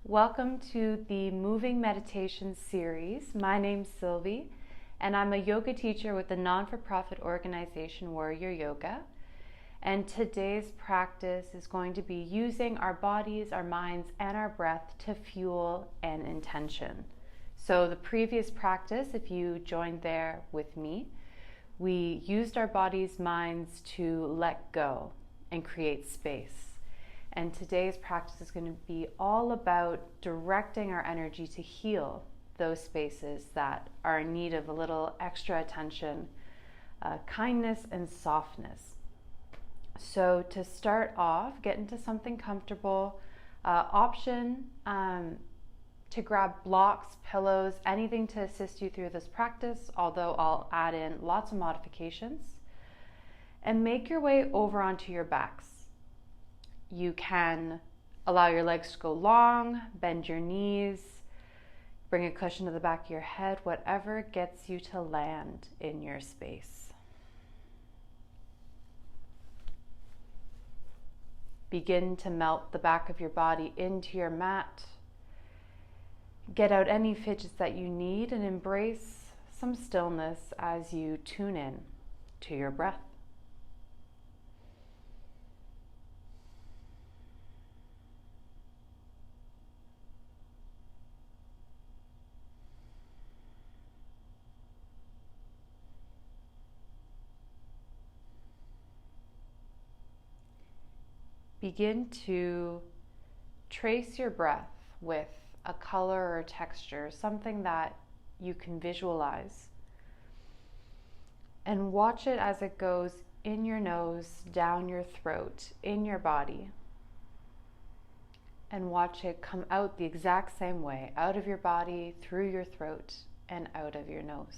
Welcome to the Moving Meditation series. My name's Sylvie, and I'm a yoga teacher with the non-for-profit organization Warrior Yoga. And today's practice is going to be using our bodies, our minds, and our breath to fuel an intention. So the previous practice, if you joined there with me, we used our bodies, minds to let go and create space. And today's practice is going to be all about directing our energy to heal those spaces that are in need of a little extra attention, kindness, and softness. So to start off, get into something comfortable. Option to grab blocks, pillows, anything to assist you through this practice, although I'll add in lots of modifications. And make your way over onto your backs. You can allow your legs to go long, bend your knees, bring a cushion to the back of your head, whatever gets you to land in your space. Begin to melt the back of your body into your mat. Get out any fidgets that you need and embrace some stillness as you tune in to your breath. Begin to trace your breath with a color or texture, something that you can visualize. And watch it as it goes in your nose, down your throat, in your body. And watch it come out the exact same way, out of your body, through your throat, and out of your nose.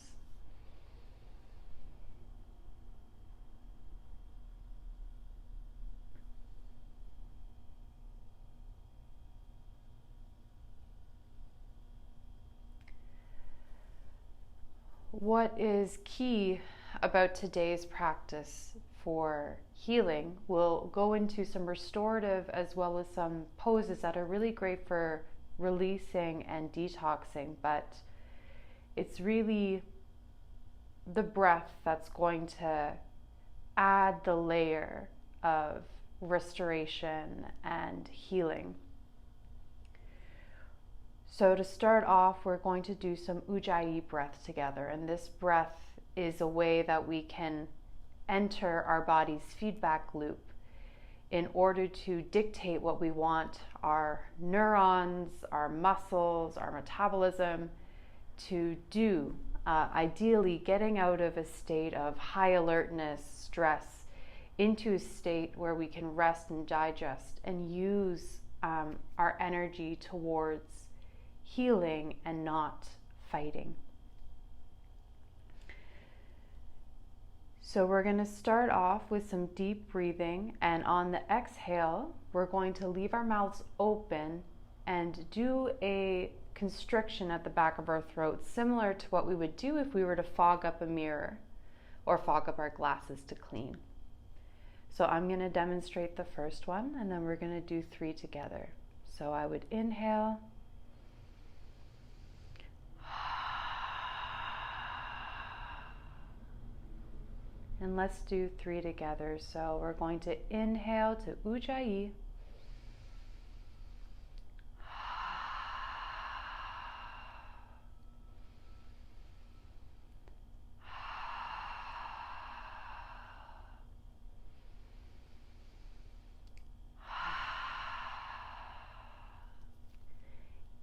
What is key about today's practice for healing? We'll go into some restorative as well as some poses that are really great for releasing and detoxing, but it's really the breath that's going to add the layer of restoration and healing. So to start off, we're going to do some ujjayi breath together. And this breath is a way that we can enter our body's feedback loop in order to dictate what we want our neurons, our muscles, our metabolism to do. Ideally, getting out of a state of high alertness, stress, into a state where we can rest and digest and use our energy towards healing and not fighting. So we're going to start off with some deep breathing, and on the exhale, we're going to leave our mouths open and do a constriction at the back of our throat, similar to what we would do if we were to fog up a mirror or fog up our glasses to clean. So I'm going to demonstrate the first one, and then we're going to do 3 together. So I would inhale. And let's do 3 together. So we're going to inhale to ujjayi.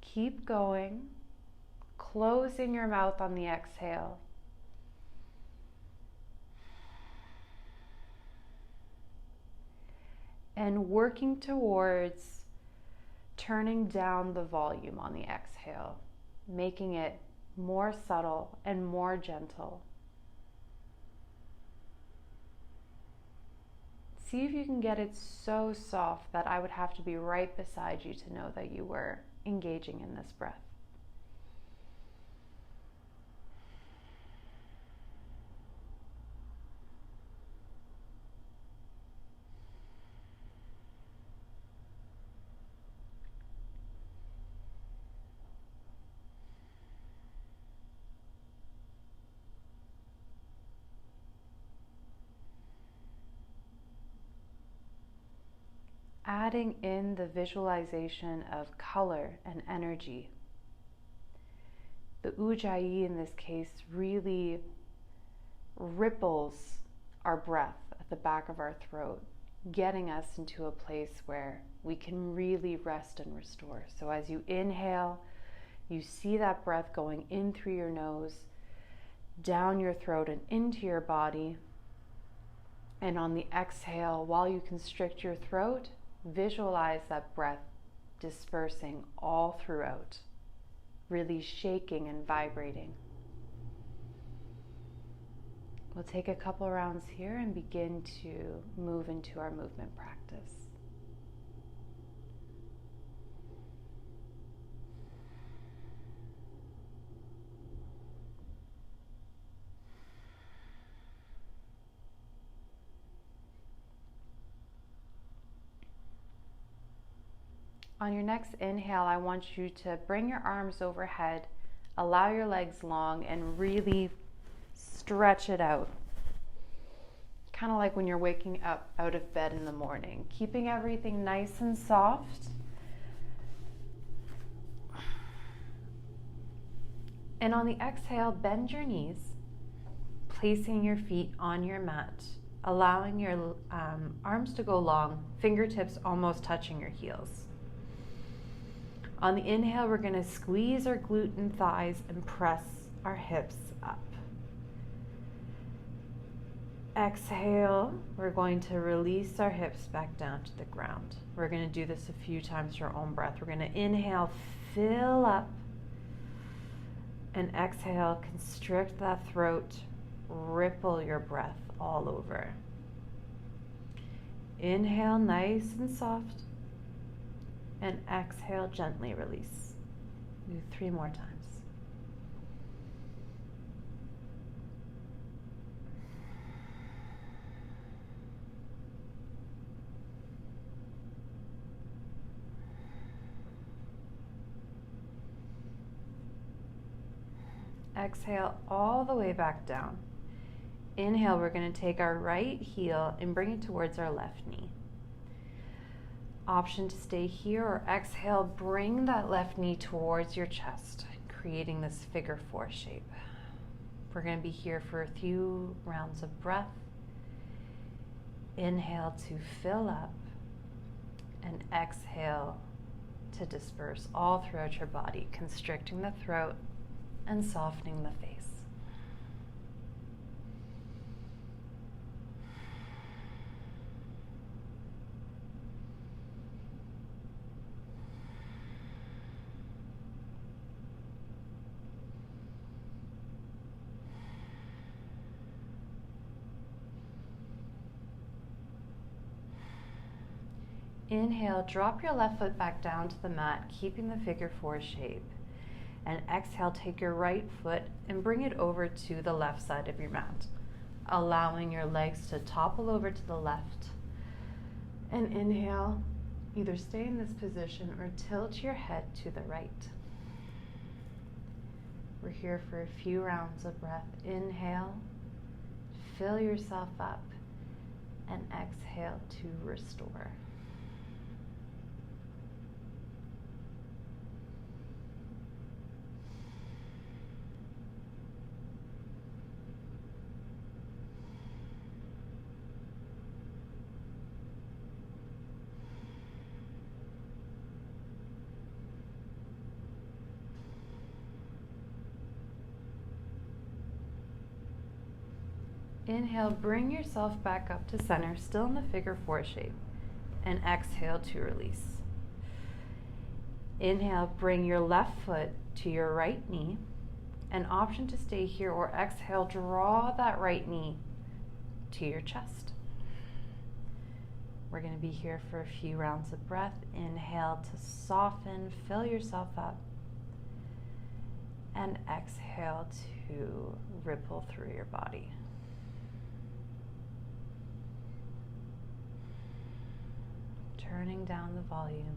Keep going, closing your mouth on the exhale. And working towards turning down the volume on the exhale, making it more subtle and more gentle. See if you can get it so soft that I would have to be right beside you to know that you were engaging in this breath. adding in the visualization of color and energy. The ujjayi in this case really ripples our breath at the back of our throat, getting us into a place where we can really rest and restore. So as you inhale, you see that breath going in through your nose, down your throat and into your body. And on the exhale, while you constrict your throat, visualize that breath dispersing all throughout, really shaking and vibrating. We'll take a couple rounds here and begin to move into our movement practice. On your next inhale, I want you to bring your arms overhead, allow your legs long, and really stretch it out. Kind of like when you're waking up out of bed in the morning, keeping everything nice and soft. And on the exhale, bend your knees, placing your feet on your mat, allowing your arms to go long, fingertips almost touching your heels. On the inhale, we're going to squeeze our glute and thighs and press our hips up. Exhale, we're going to release our hips back down to the ground. We're going to do this a few times for our own breath. We're going to inhale, fill up, and exhale, constrict that throat, ripple your breath all over. Inhale, nice and soft. And exhale, gently release. Do 3 more times. Exhale all the way back down. Inhale, we're going to take our right heel and bring it towards our left knee. Option to stay here, or exhale, bring that left knee towards your chest, creating this figure 4 shape. We're going to be here for a few rounds of breath. Inhale to fill up, and exhale to disperse all throughout your body, constricting the throat and softening the face. Inhale, drop your left foot back down to the mat, keeping the figure 4 shape. And exhale, take your right foot and bring it over to the left side of your mat, allowing your legs to topple over to the left. And inhale, either stay in this position or tilt your head to the right. We're here for a few rounds of breath. Inhale, fill yourself up, and exhale to restore. Inhale, bring yourself back up to center, still in the figure 4 shape, and exhale to release. Inhale, bring your left foot to your right knee, an option to stay here, or exhale, draw that right knee to your chest. We're going to be here for a few rounds of breath. Inhale to soften, fill yourself up, and exhale to ripple through your body. Turning down the volume.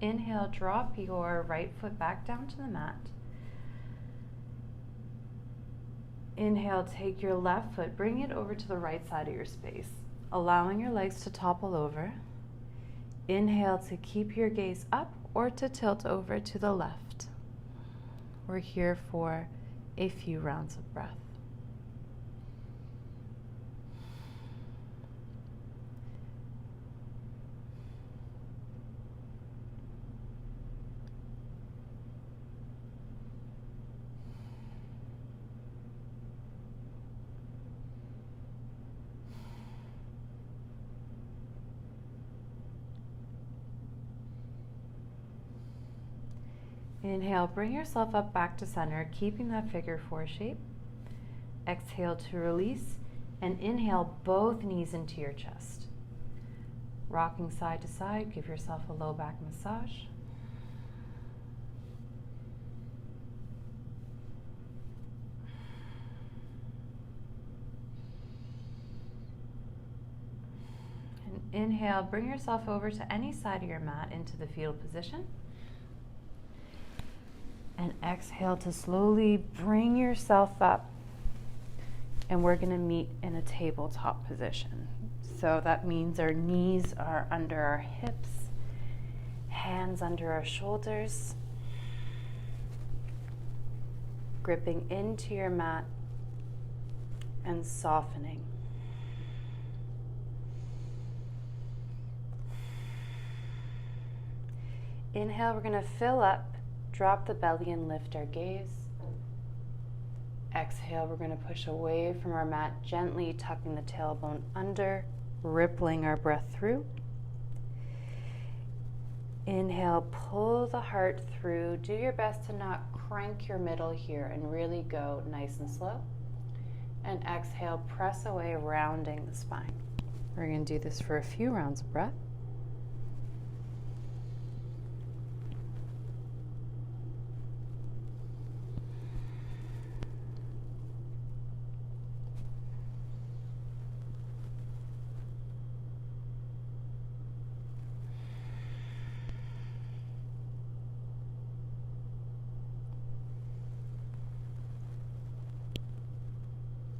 Inhale, drop your right foot back down to the mat. Inhale, take your left foot, bring it over to the right side of your space, allowing your legs to topple over. Inhale to keep your gaze up or to tilt over to the left. We're here for a few rounds of breath. Inhale, bring yourself up back to center, keeping that figure 4 shape. Exhale to release, and inhale both knees into your chest. Rocking side to side, give yourself a low back massage. And inhale, bring yourself over to any side of your mat into the fetal position. And exhale to slowly bring yourself up. And we're going to meet in a tabletop position. So that means our knees are under our hips, hands under our shoulders, gripping into your mat and softening. Inhale, we're going to fill up. Drop the belly and lift our gaze. Exhale, we're going to push away from our mat, gently tucking the tailbone under, rippling our breath through. Inhale, pull the heart through. Do your best to not crank your middle here and really go nice and slow. And exhale, press away, rounding the spine. We're going to do this for a few rounds of breath.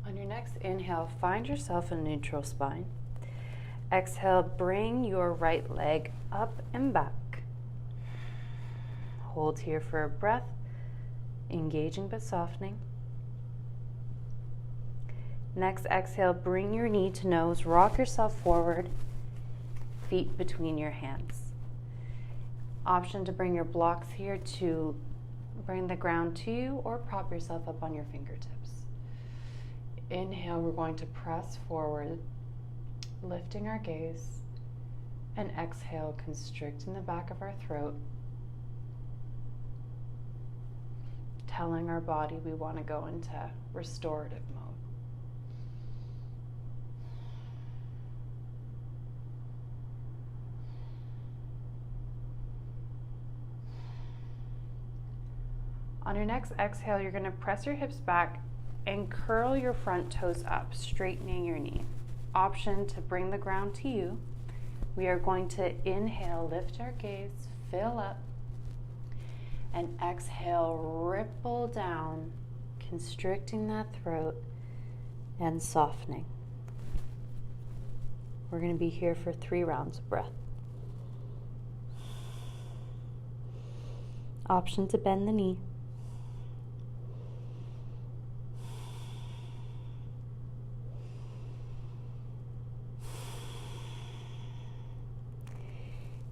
On your next inhale, find yourself in neutral spine. Exhale, bring your right leg up and back. Hold here for a breath, engaging but softening. Next exhale, bring your knee to nose, rock yourself forward, feet between your hands. Option to bring your blocks here to bring the ground to you or prop yourself up on your fingertips. Inhale, we're going to press forward, lifting our gaze, and exhale, constricting the back of our throat, telling our body we want to go into restorative mode. On your next exhale, you're going to press your hips back and curl your front toes up, straightening your knee. Option to bring the ground to you. We are going to inhale, lift our gaze, fill up, and exhale, ripple down, constricting that throat and softening. We're going to be here for 3 rounds of breath. Option to bend the knee.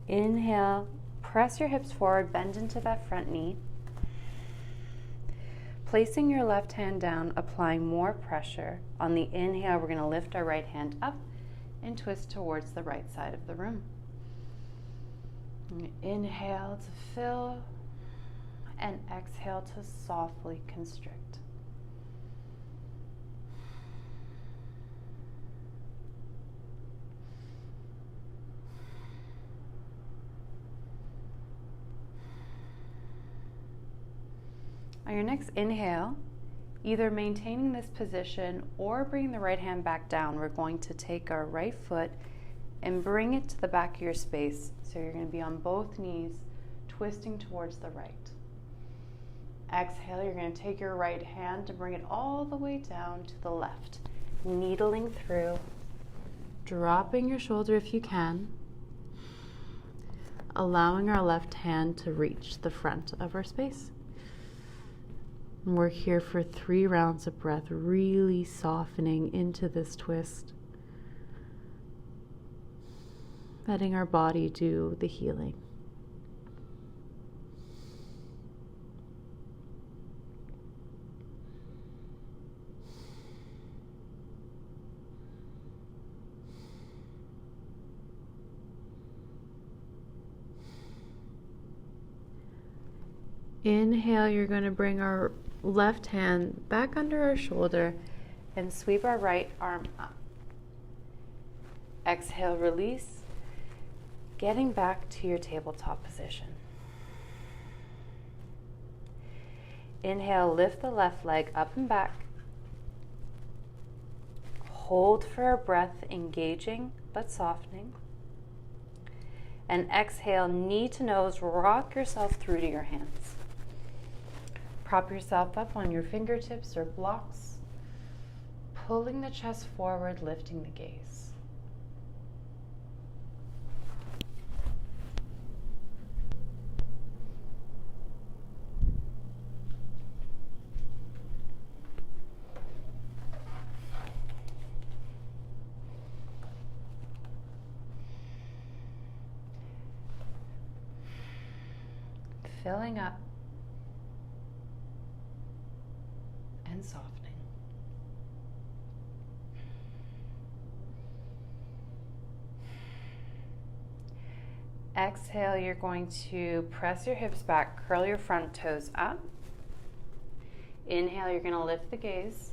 Inhale, press your hips forward, bend into that front knee. Placing your left hand down, applying more pressure. On the inhale, we're going to lift our right hand up and twist towards the right side of the room. Inhale to fill and exhale to softly constrict. On your next inhale, either maintaining this position or bringing the right hand back down, we're going to take our right foot and bring it to the back of your space. So you're going to be on both knees, twisting towards the right. Exhale, you're going to take your right hand and bring it all the way down to the left, needling through, dropping your shoulder if you can, allowing our left hand to reach the front of our space. And we're here for 3 rounds of breath, really softening into this twist, letting our body do the healing. Inhale, you're going to bring our left hand back under our shoulder and sweep our right arm up. Exhale, release, getting back to your tabletop position. Inhale, lift the left leg up and back. Hold for a breath, engaging but softening. And exhale, knee to nose, rock yourself through to your hands. Prop yourself up on your fingertips or blocks, pulling the chest forward, lifting the gaze. Filling up and softening. Exhale, you're going to press your hips back, curl your front toes up. Inhale, you're going to lift the gaze.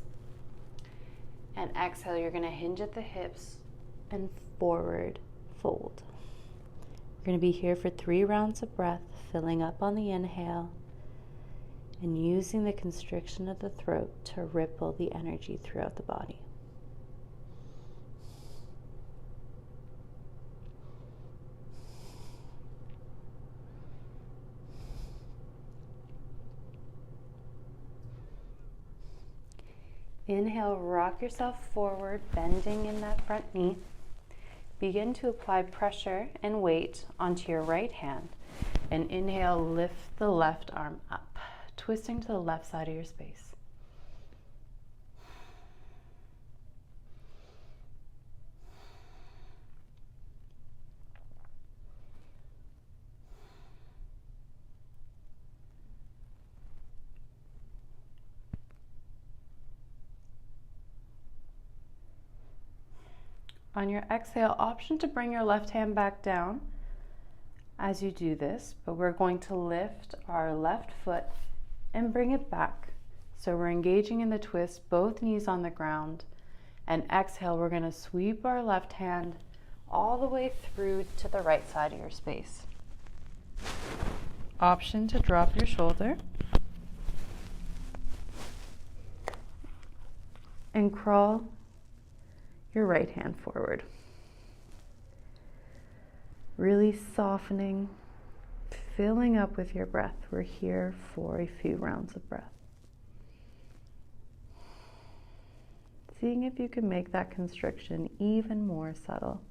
And exhale, you're going to hinge at the hips and forward fold. You're going to be here for 3 rounds of breath, filling up on the inhale and using the constriction of the throat to ripple the energy throughout the body. Inhale, rock yourself forward, bending in that front knee. Begin to apply pressure and weight onto your right hand. And inhale, lift the left arm up, twisting to the left side of your space. On your exhale, option to bring your left hand back down as you do this, but we're going to lift our left foot and bring it back. So we're engaging in the twist, both knees on the ground, and exhale, we're going to sweep our left hand all the way through to the right side of your space. Option to drop your shoulder and crawl your right hand forward. Really softening, filling up with your breath. We're here for a few rounds of breath. Seeing if you can make that constriction even more subtle.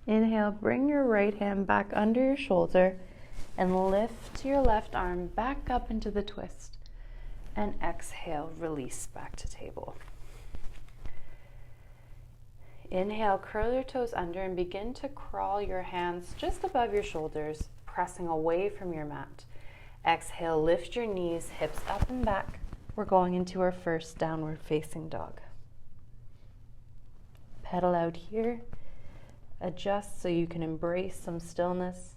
Inhale, bring your right hand back under your shoulder and lift your left arm back up into the twist. And exhale, release back to table. Inhale, curl your toes under and begin to crawl your hands just above your shoulders, pressing away from your mat. Exhale, lift your knees, hips up and back. We're going into our first downward facing dog. Pedal out here. Adjust so you can embrace some stillness.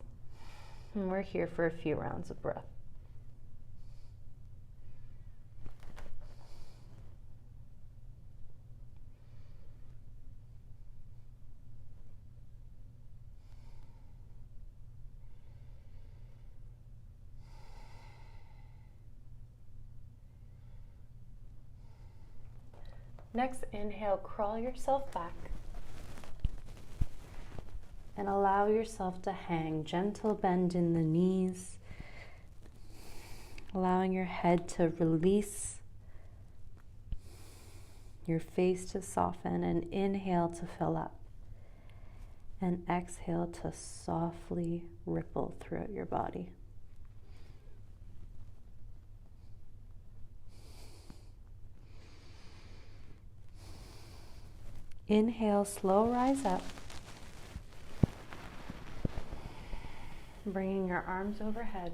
And we're here for a few rounds of breath. Next, inhale, crawl yourself back. And allow yourself to hang. Gentle bend in the knees. Allowing your head to release. Your face to soften. And inhale to fill up. And exhale to softly ripple throughout your body. Inhale, slow rise up. Bringing your arms overhead.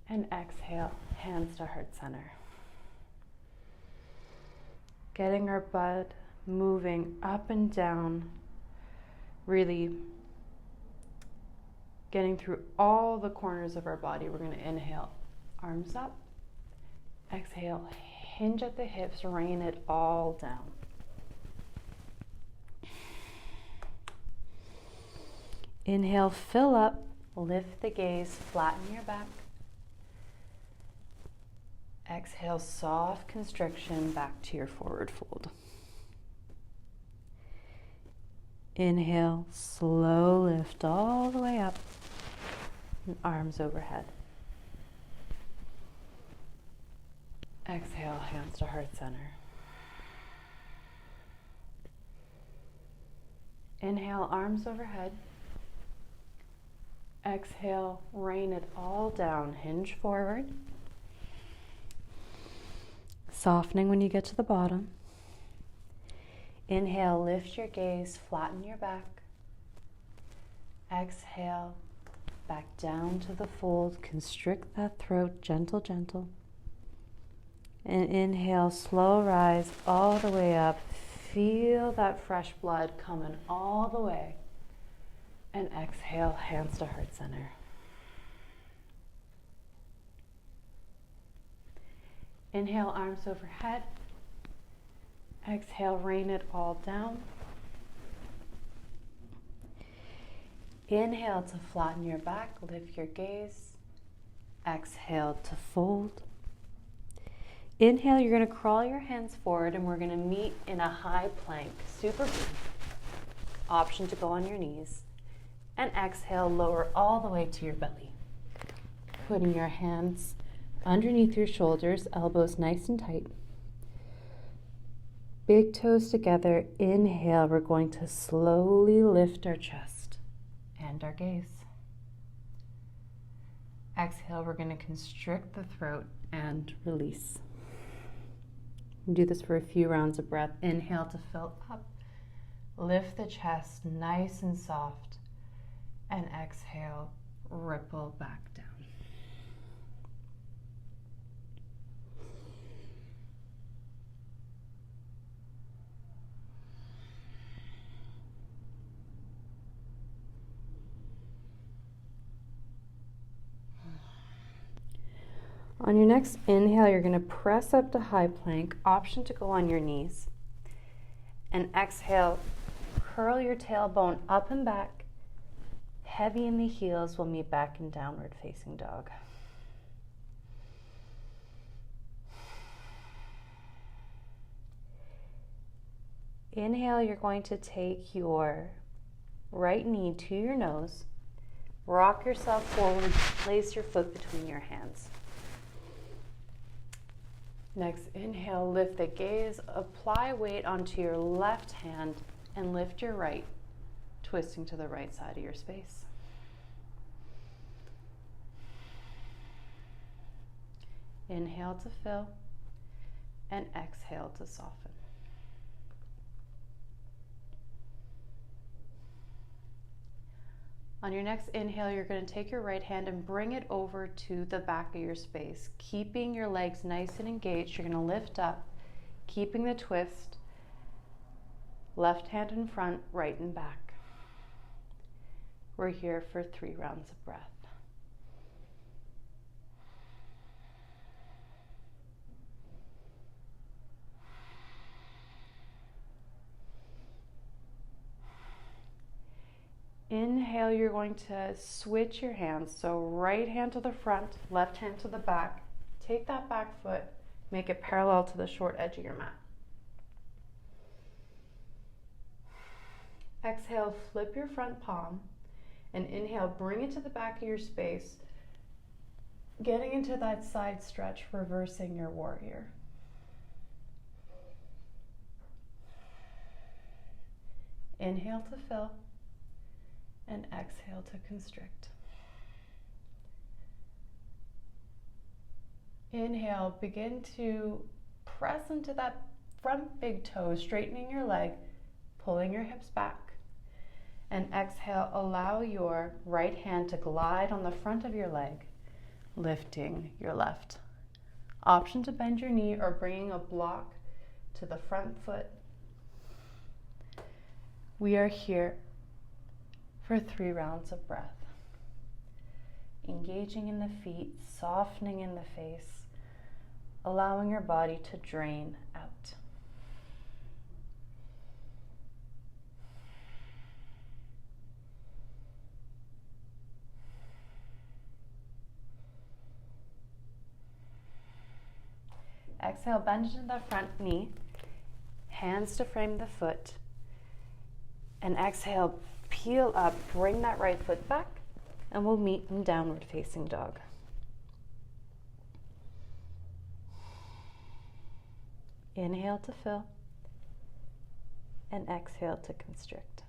And exhale, hands to heart center. Getting our butt moving up and down. Really getting through all the corners of our body. We're going to inhale, arms up. Exhale, hinge at the hips, rain it all down. Inhale, fill up, lift the gaze, flatten your back. Exhale, soft constriction back to your forward fold. Inhale, slow lift all the way up, and arms overhead. Exhale, hands to heart center. Inhale, arms overhead. Exhale, rain it all down, hinge forward. Softening when you get to the bottom. Inhale, lift your gaze, flatten your back. Exhale, back down to the fold, constrict that throat, gentle, gentle. And inhale, slow rise all the way up. Feel that fresh blood coming all the way. And exhale, hands to heart center. Inhale, arms overhead. Exhale, rain it all down. Inhale to flatten your back, lift your gaze. Exhale to fold. Inhale, you're going to crawl your hands forward and we're going to meet in a high plank, super brief. Option to go on your knees. And exhale, lower all the way to your belly. Putting your hands underneath your shoulders, elbows nice and tight. Big toes together. Inhale, we're going to slowly lift our chest and our gaze. Exhale, we're going to constrict the throat and release. Do this for a few rounds of breath. Inhale to fill up. Lift the chest nice and soft. And exhale, ripple back down. On your next inhale, you're going to press up to high plank, option to go on your knees. And exhale, curl your tailbone up and back. Heavy in the heels, we'll meet back in downward facing dog. Inhale, you're going to take your right knee to your nose, rock yourself forward, place your foot between your hands. Next, inhale, lift the gaze, apply weight onto your left hand and lift your right, twisting to the right side of your space. Inhale to fill and exhale to soften. On your next inhale, you're going to take your right hand and bring it over to the back of your space. Keeping your legs nice and engaged, you're going to lift up, keeping the twist. Left hand in front, right and back. We're here for 3 rounds of breath. Inhale, you're going to switch your hands. So right hand to the front, left hand to the back. Take that back foot, make it parallel to the short edge of your mat. Exhale, flip your front palm, and inhale, bring it to the back of your space, getting into that side stretch, reversing your warrior. Inhale to fill, and exhale to constrict. Inhale, begin to press into that front big toe, straightening your leg, pulling your hips back. And exhale, allow your right hand to glide on the front of your leg, lifting your left. Option to bend your knee or bringing a block to the front foot. We are here for 3 rounds of breath. Engaging in the feet, softening in the face, allowing your body to drain out. Exhale, bend into the front knee, hands to frame the foot, and exhale, peel up, bring that right foot back, and we'll meet in downward facing dog. Inhale to fill, and exhale to constrict.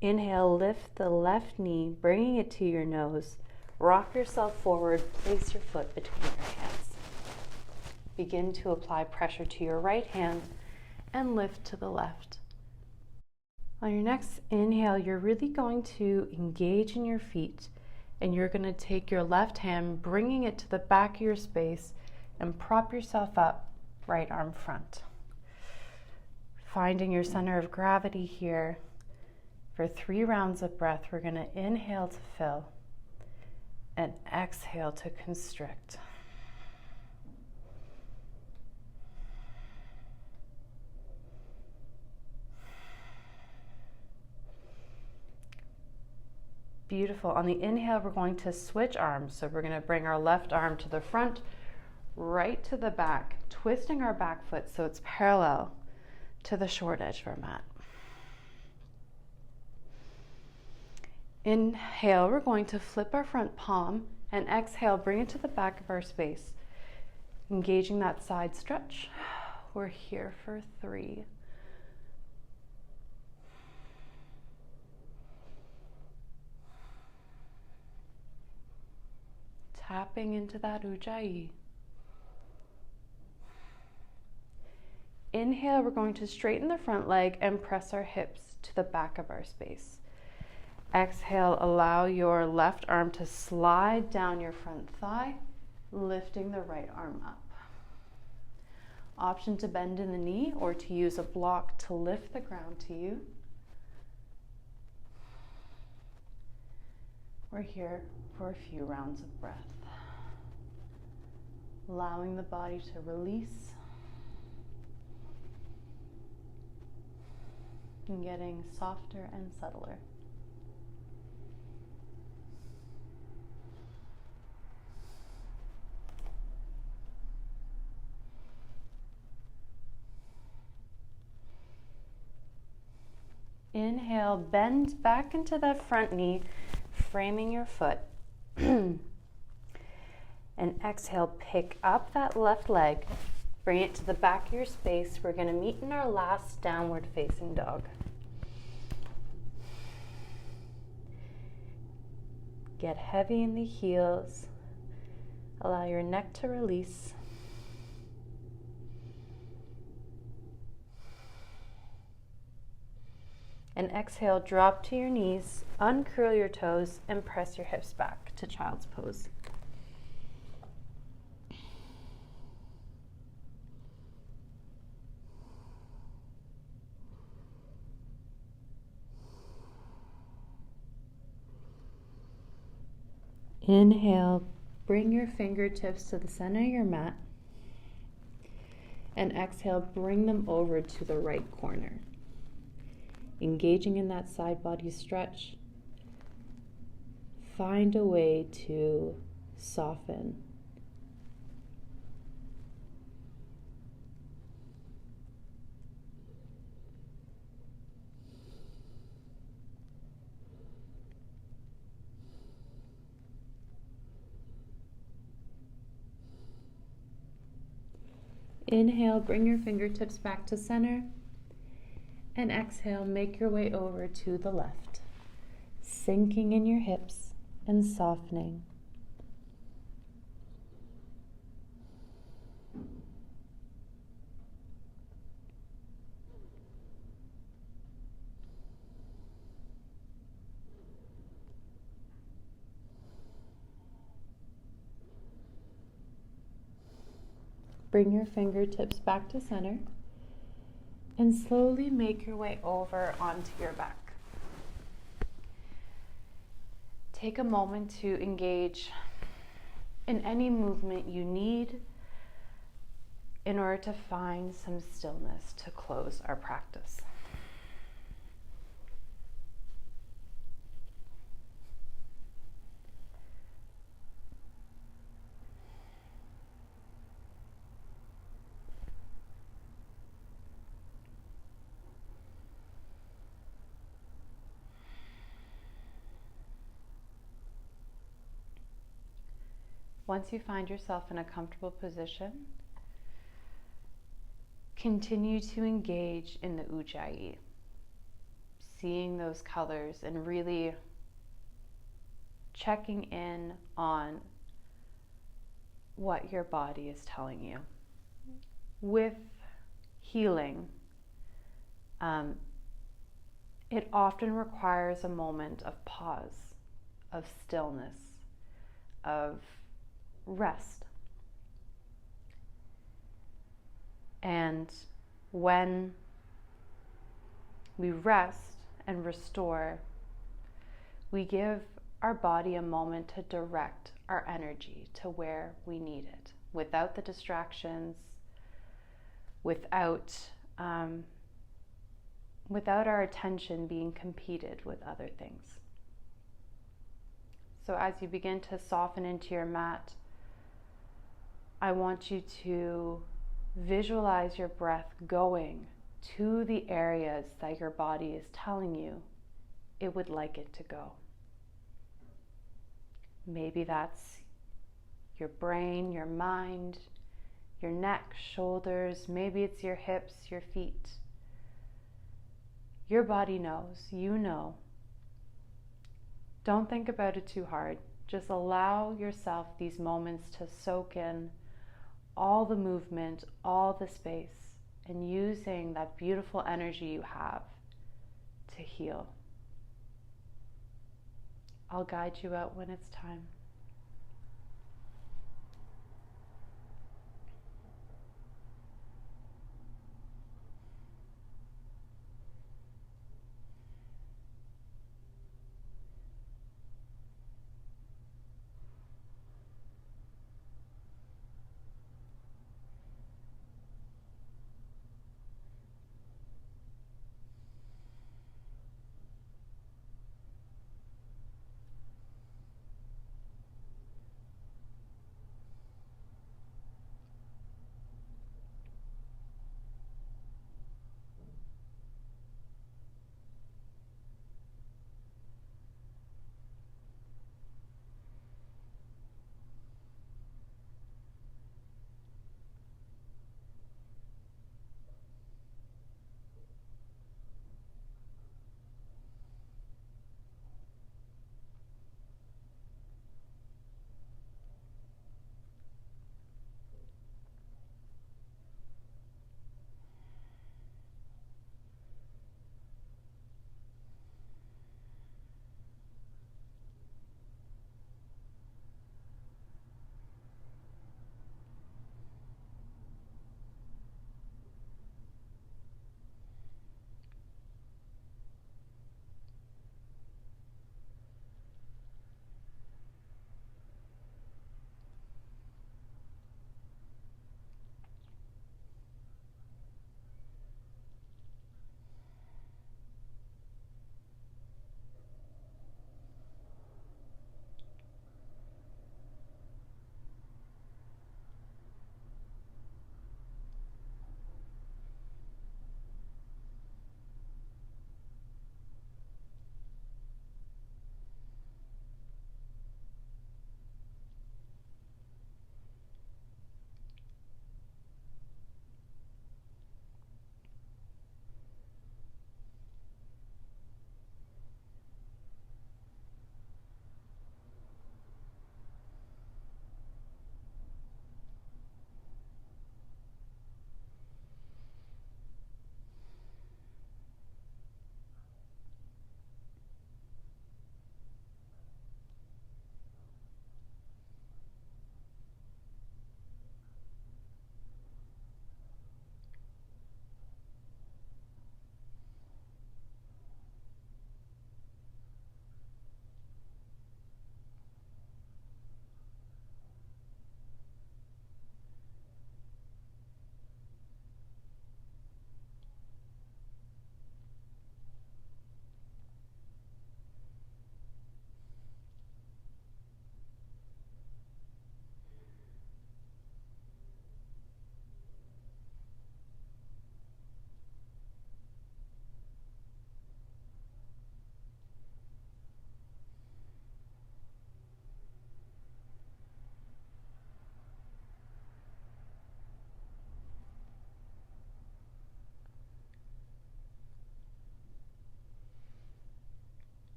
Inhale, lift the left knee, bringing it to your nose. Rock yourself forward, place your foot between your hands. Begin to apply pressure to your right hand and lift to the left. On your next inhale, you're really going to engage in your feet, and you're going to take your left hand, bringing it to the back of your space, and prop yourself up, right arm front. Finding your center of gravity here. For 3 rounds of breath, we're going to inhale to fill and exhale to constrict. Beautiful. On the inhale, we're going to switch arms. So we're going to bring our left arm to the front, right to the back, twisting our back foot so it's parallel to the short edge of our mat. Inhale, we're going to flip our front palm, and exhale, bring it to the back of our space. Engaging that side stretch. We're here for 3. Tapping into that ujjayi. Inhale, we're going to straighten the front leg and press our hips to the back of our space. Exhale, allow your left arm to slide down your front thigh, lifting the right arm up. Option to bend in the knee or to use a block to lift the ground to you. We're here for a few rounds of breath. Allowing the body to release and getting softer and subtler. Inhale, bend back into that front knee, framing your foot. And exhale, pick up that left leg, bring it to the back of your space. We're going to meet in our last downward facing dog. Get heavy in the heels. Allow your neck to release. And exhale, drop to your knees, uncurl your toes, and press your hips back to child's pose. Inhale, bring your fingertips to the center of your mat. And exhale, bring them over to the right corner. Engaging in that side body stretch. Find a way to soften. Inhale, bring your fingertips back to center. And exhale, make your way over to the left, sinking in your hips and softening. Bring your fingertips back to center and slowly make your way over onto your back. Take a moment to engage in any movement you need in order to find some stillness to close our practice. Once you find yourself in a comfortable position, continue to engage in the ujjayi, seeing those colors and really checking in on what your body is telling you. With healing, it often requires a moment of pause, of stillness, of rest. And when we rest and restore, we give our body a moment to direct our energy to where we need it, without the distractions, without our attention being competed with other things. So as you begin to soften into your mat, I want you to visualize your breath going to the areas that your body is telling you it would like it to go. Maybe that's your brain, your mind, your neck, shoulders. Maybe it's your hips, your feet. Your body knows, you know. Don't think about it too hard. Just allow yourself these moments to soak in all the movement, all the space, and using that beautiful energy you have to heal. I'll guide you out when it's time.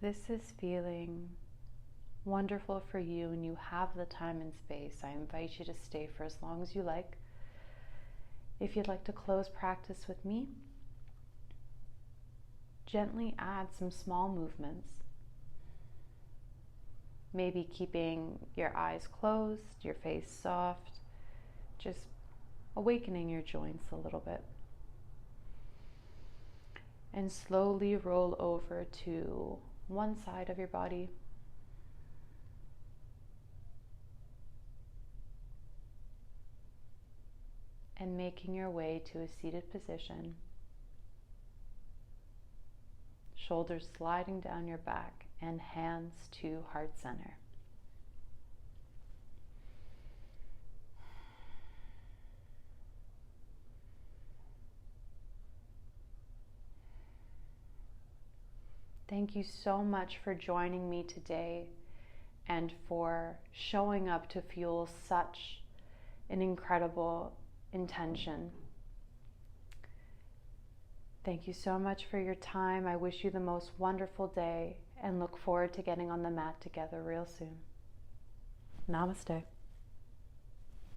this is feeling wonderful for you and you have the time and space, I invite you to stay for as long as you like. If you'd like to close practice with me, gently add some small movements. Maybe keeping your eyes closed, your face soft, just awakening your joints a little bit. And slowly roll over to one side of your body. And making your way to a seated position. Shoulders sliding down your back and hands to heart center. Thank you so much for joining me today and for showing up to fuel such an incredible intention. Thank you so much for your time. I wish you the most wonderful day and look forward to getting on the mat together real soon. Namaste.